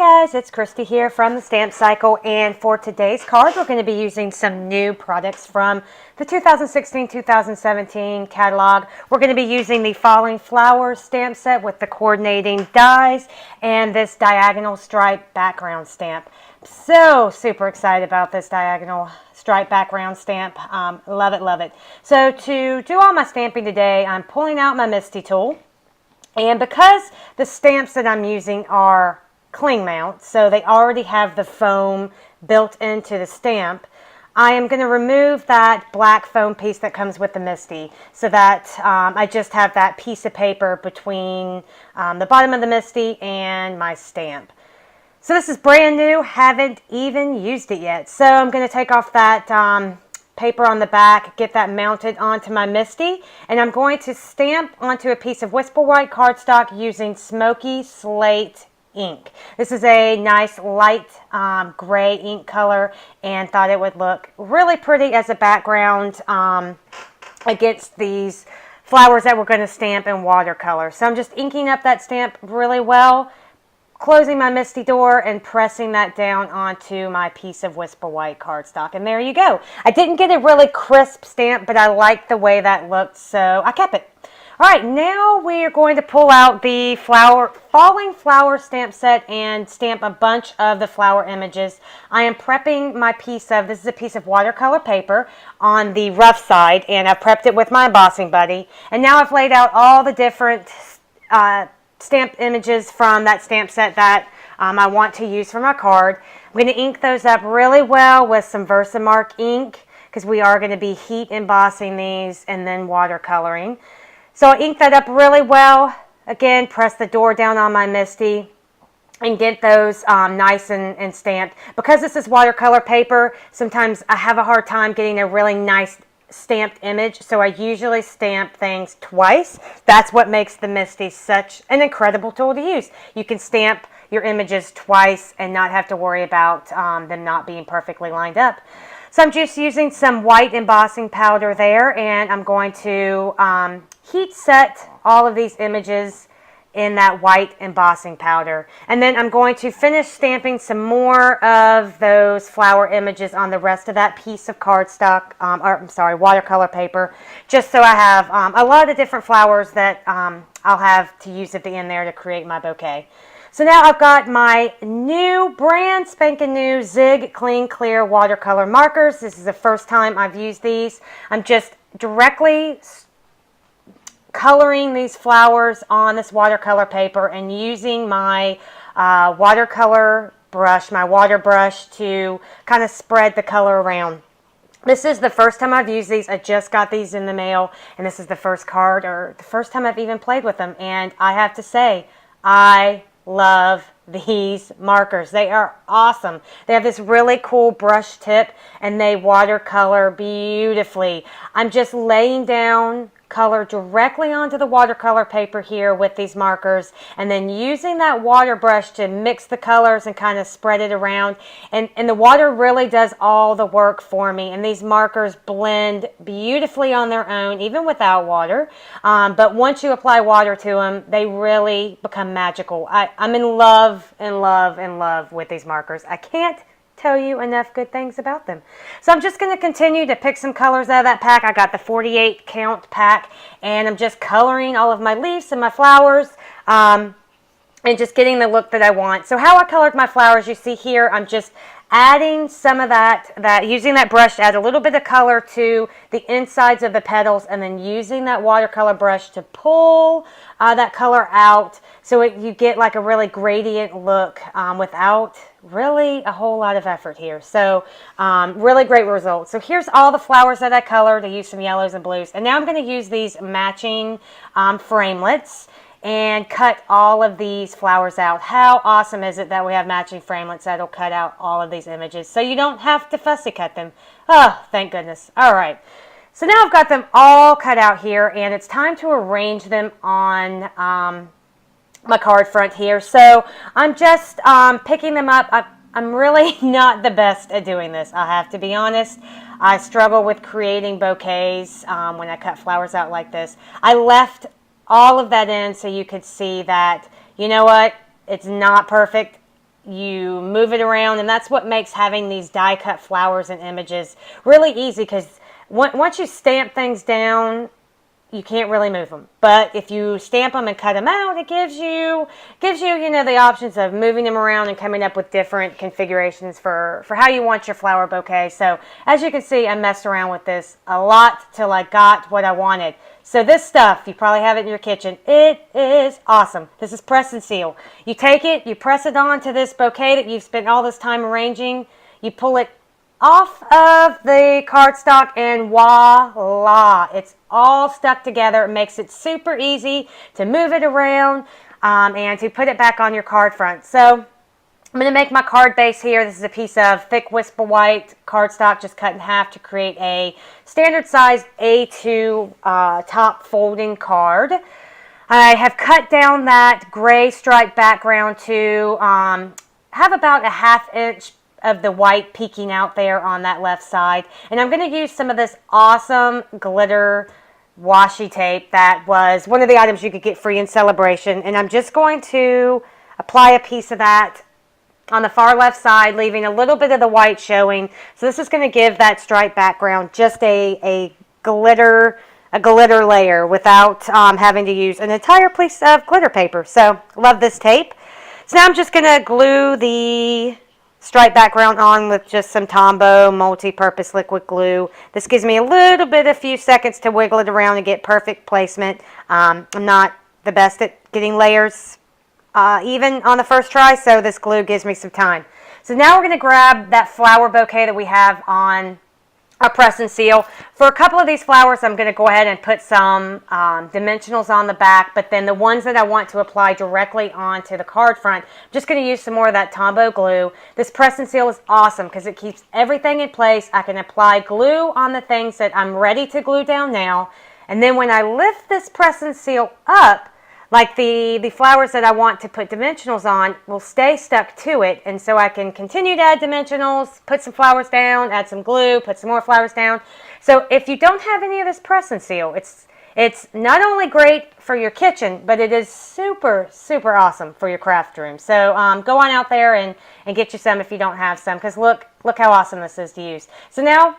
guys, it's Christy here from the Stamp Cycle, and for today's card we're going to be using some new products from the 2016-2017 catalog. We're going to be using the Falling Flowers stamp set with the coordinating dies and this diagonal stripe background stamp. So super excited about this diagonal stripe background stamp. Love it, love it. So to do all my stamping today, I'm pulling out my Misty tool. And because the stamps that I'm using are cling mount, so they already have the foam built into the stamp, I am going to remove that black foam piece that comes with the Misty so that I just have that piece of paper between the bottom of the Misty and my stamp. So this is brand new, haven't even used it yet. So I'm going to take off that paper on the back, get that mounted onto my Misty, and I'm going to stamp onto a piece of Whisper White cardstock using Smoky Slate ink. This is a nice light gray ink color, and thought it would look really pretty as a background against these flowers that we're going to stamp in watercolor. So I'm just inking up that stamp really well, closing my Misty door and pressing that down onto my piece of Whisper White cardstock. And there you go. I didn't get a really crisp stamp, but I liked the way that looked, so I kept it. All right, now we are going to pull out the Falling Flower stamp set and stamp a bunch of the flower images. I am prepping my this is a piece of watercolor paper on the rough side, and I've prepped it with my embossing buddy. And now I've laid out all the different stamped images from that stamp set that I want to use for my card. I'm going to ink those up really well with some Versamark ink because we are going to be heat embossing these and then watercoloring. So I ink that up really well. Again, press the door down on my Misty and get those nice and stamped. Because this is watercolor paper, sometimes I have a hard time getting a really nice stamped image, so I usually stamp things twice. That's what makes the Misty such an incredible tool to use. You can stamp your images twice and not have to worry about them not being perfectly lined up. So I'm just using some white embossing powder there, and I'm going to heat set all of these images in that white embossing powder. And then I'm going to finish stamping some more of those flower images on the rest of that piece of cardstock, watercolor paper, just so I have a lot of different flowers that I'll have to use at the end there to create my bouquet. So now I've got my new, brand spanking new Zig Clean Clear watercolor markers. This is the first time I've used these. I'm just directly coloring these flowers on this watercolor paper and using my watercolor brush, my water brush, to kind of spread the color around. This is the first time I've used these. I just got these in the mail, and this is the first card, or the first time I've even played with them, and I have to say, I love these markers. They are awesome. They have this really cool brush tip, and they watercolor beautifully. I'm just laying down color directly onto the watercolor paper here with these markers, and then using that water brush to mix the colors and kind of spread it around, and the water really does all the work for me, and these markers blend beautifully on their own even without water, but once you apply water to them, they really become magical. I'm in love with these markers. I can't tell you enough good things about them. So I'm just going to continue to pick some colors out of that pack. I got the 48 count pack, and I'm just coloring all of my leaves and my flowers and just getting the look that I want. So how I colored my flowers, you see here, I'm just adding some of that using that brush to add a little bit of color to the insides of the petals, and then using that watercolor brush to pull that color out so you get like a really gradient look without really a whole lot of effort here. So really great results. So here's all the flowers that I colored. I used some yellows and blues, and now I'm going to use these matching framelits and cut all of these flowers out. How awesome is it that we have matching framelits that'll cut out all of these images so you don't have to fussy cut them. Oh, thank goodness. All right. So now I've got them all cut out here, and it's time to arrange them on my card front here. So I'm just picking them up. I'm really not the best at doing this, I have to be honest. I struggle with creating bouquets when I cut flowers out like this. I left all of that in so you could see that, you know what, it's not perfect. you move it around, and that's what makes having these die cut flowers and images really easy, because once you stamp things down, you can't really move them. But if you stamp them and cut them out, it gives you the options of moving them around and coming up with different configurations for how you want your flower bouquet. So as you can see, I messed around with this a lot till I got what I wanted. So this stuff, you probably have it in your kitchen. It is awesome. This is press and seal. You take it, you press it onto this bouquet that you've spent all this time arranging. You pull it off of the cardstock, and voila, it's all stuck together. It makes it super easy to move it around and to put it back on your card front. So I'm going to make my card base here. This is a piece of thick Whisper White cardstock just cut in half to create a standard size A2 top folding card. I have cut down that gray striped background to have about a 1/2 inch of the white peeking out there on that left side. And I'm going to use some of this awesome glitter washi tape that was one of the items you could get free in Celebration. And I'm just going to apply a piece of that on the far left side, leaving a little bit of the white showing. So this is going to give that striped background just a glitter layer without having to use an entire piece of glitter paper. So love this tape. So now I'm just going to glue the striped background on with just some Tombow multi-purpose liquid glue. This gives me a few seconds to wiggle it around and get perfect placement. I'm not the best at getting layers even on the first try, so this glue gives me some time. So now we're going to grab that flower bouquet that we have on our press and seal. For a couple of these flowers, I'm going to go ahead and put some dimensionals on the back, but then the ones that I want to apply directly onto the card front, I'm just going to use some more of that Tombow glue. This press and seal is awesome because it keeps everything in place. I can apply glue on the things that I'm ready to glue down now, and then when I lift this press and seal up, like the flowers that I want to put dimensionals on will stay stuck to it, and so I can continue to add dimensionals, put some flowers down, add some glue, put some more flowers down. So if you don't have any of this press and seal, it's not only great for your kitchen, but it is super, super awesome for your craft room. So go on out there and get you some if you don't have some, because look how awesome this is to use. So now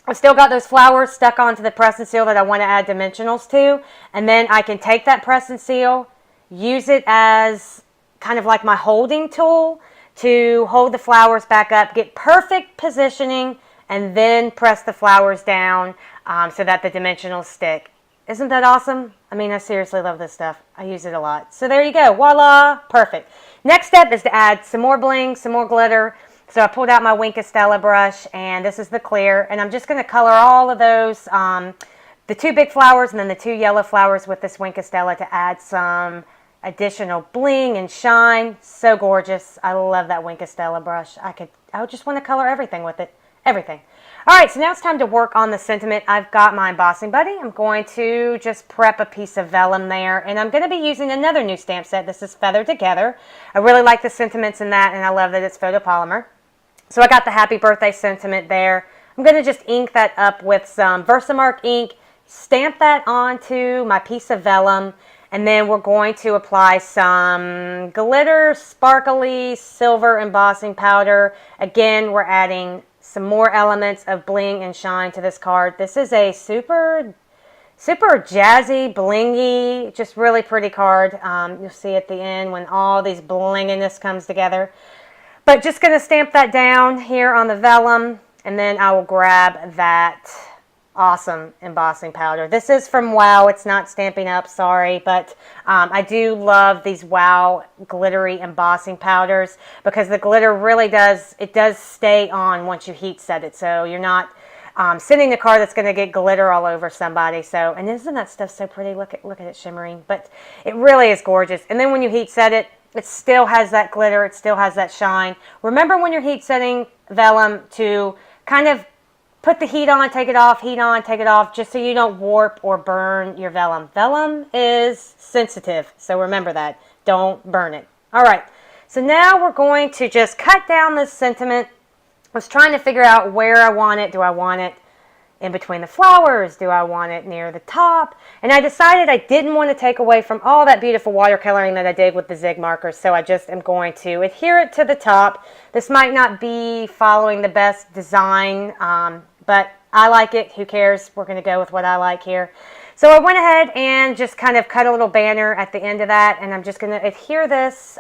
I've still got those flowers stuck onto the press and seal that I want to add dimensionals to, and then I can take that press and seal, use it as kind of like my holding tool to hold the flowers back up, get perfect positioning, and then press the flowers down so that the dimensionals stick. Isn't that awesome? I mean, I seriously love this stuff. I use it a lot. So there you go. Voila. Perfect. Next step is to add some more bling, some more glitter. So I pulled out my Wink of Stella brush, and this is the clear, and I'm just going to color all of those, the 2 big flowers and then the 2 yellow flowers with this Wink of Stella to add some additional bling and shine. So gorgeous. I love that Wink of Stella brush. I would just want to color everything with it. Everything. All right, so now it's time to work on the sentiment. I've got my embossing buddy. I'm going to just prep a piece of vellum there, and I'm going to be using another new stamp set. This is Feather Together. I really like the sentiments in that, and I love that it's photopolymer. So I got the happy birthday sentiment there. I'm going to just ink that up with some Versamark ink, stamp that onto my piece of vellum, and then we're going to apply some glitter, sparkly silver embossing powder. Again, we're adding some more elements of bling and shine to this card. This is a super jazzy, blingy, just really pretty card. You'll see at the end when all these blinginess comes together. But just going to stamp that down here on the vellum, and then I will grab that awesome embossing powder. This is from Wow. It's not Stampin' Up, sorry, but I do love these Wow glittery embossing powders because the glitter really does stay on once you heat set it. So you're not sending a card that's going to get glitter all over somebody. So, and isn't that stuff so pretty? Look at it shimmering, but it really is gorgeous. And then when you heat set it, it still has that glitter. It still has that shine. Remember when you're heat setting vellum to kind of put the heat on, take it off, heat on, take it off, just so you don't warp or burn your vellum. Vellum is sensitive, so remember that. Don't burn it. All right, so now we're going to just cut down this sentiment. I was trying to figure out where I want it. Do I want it in between the flowers? Do I want it near the top? And I decided I didn't want to take away from all that beautiful watercoloring that I did with the zig markers, so I just am going to adhere it to the top. This might not be following the best design, but I like it. Who cares? We're going to go with what I like here. So I went ahead and just kind of cut a little banner at the end of that, and I'm just going to adhere this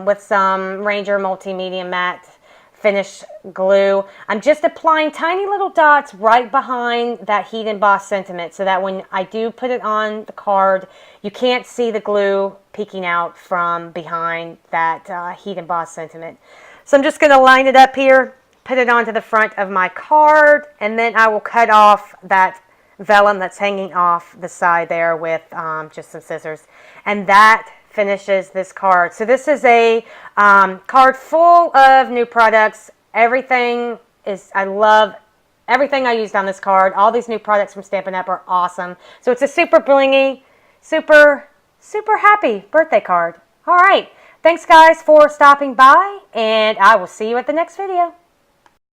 with some Ranger Multi-Medium Matte finish glue. I'm just applying tiny little dots right behind that heat embossed sentiment so that when I do put it on the card, you can't see the glue peeking out from behind that heat embossed sentiment. So I'm just going to line it up here, put it onto the front of my card, and then I will cut off that vellum that's hanging off the side there with just some scissors. And that finishes this card. So this is a card full of new products. Everything is, I love everything I used on this card. All these new products from Stampin' Up! Are awesome. So it's a super blingy, super happy birthday card. All right. Thanks guys for stopping by, and I will see you at the next video.